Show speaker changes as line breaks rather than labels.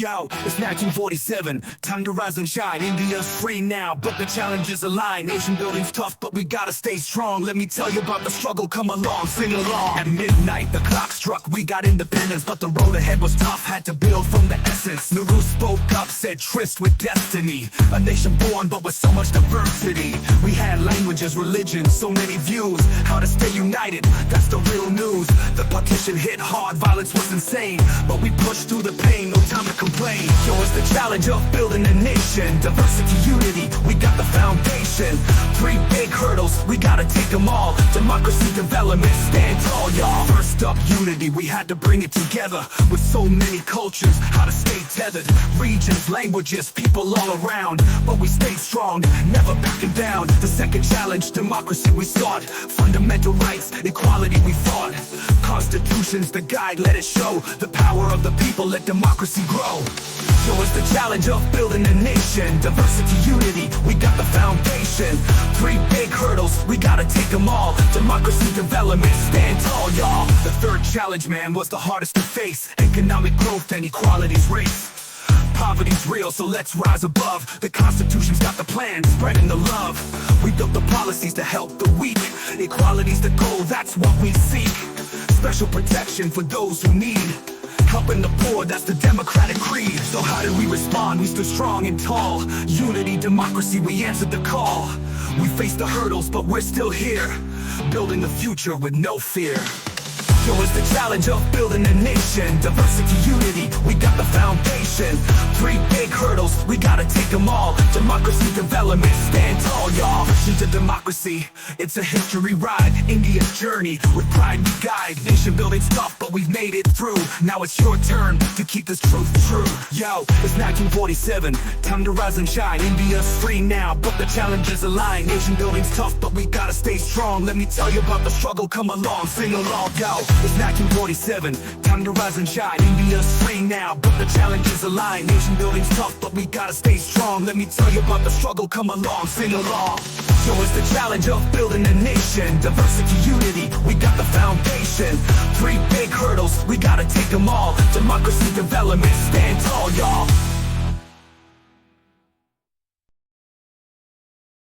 Yo, it's 1947, time to rise and shine. India's free now, but the challenges align. Nation building's tough, but we gotta stay strong. Let me tell you about the struggle, come along, sing along. At midnight, the clock struck, we got independence, but the road ahead was tough, had to build from the essence. Nehru spoke up, said tryst with destiny. A nation born, but with so much diversity. We had languages, religions, so many views. How to stay united, that's the real news. The partition hit hard, violence was insane, but we pushed through the pain, no time to complain. Yo, it's the challenge of building a nation. Diversity, unity, we got the foundation. 3 big hurdles, we gotta take them all. Democracy, development, stand tall, y'all. First up, unity, we had to bring it together. With so many cultures, how to stay tethered. Regions, languages, people all around, but we stayed strong, never backing down. The second challenge, democracy we sought. Fundamental rights, equality we fought. Constitution's the guide, let it show. The power of the people, let democracy grow. So it's the challenge of building a nation. Diversity, unity, we got the foundation. 3 big hurdles, we gotta take them all. Democracy, development, stand tall, y'all. The third challenge, man, was the hardest to face. Economic growth and equality's race. Poverty's real, so let's rise above. The Constitution's got the plan, spreading the love. We built the policies to help the weak. Equality's the goal, that's what we seek. Special protection for those who need. Helping the poor, that's the democratic creed. So how did we respond? We stood strong and tall. Unity, democracy, we answered the call. We faced the hurdles, but we're still here. Building the future with no fear. So it's the challenge of building a nation. Diversity, unity, we got the foundation. 3 big hurdles, we gotta take them all. Democracy, development, stand tall, y'all. Pushing to democracy, it's a history ride. India's journey, with pride we guide. Nation building's tough, but we've made it through. Now it's your turn to keep this truth true. Yo, it's 1947, time to rise and shine. India's free now, but the challenges align. Nation building's tough, but we gotta stay strong. Let me tell you about the struggle, come along, sing along, yo. It's 1947, time to rise and shine. India's free now, but the challenges align. Nation building's tough, but we gotta stay strong. Let me tell you about the struggle, come along, sing along. So it's the challenge of building a nation. Diversity, unity, we got the foundation. 3 big hurdles, we gotta take them all. Democracy, development, stand tall, y'all.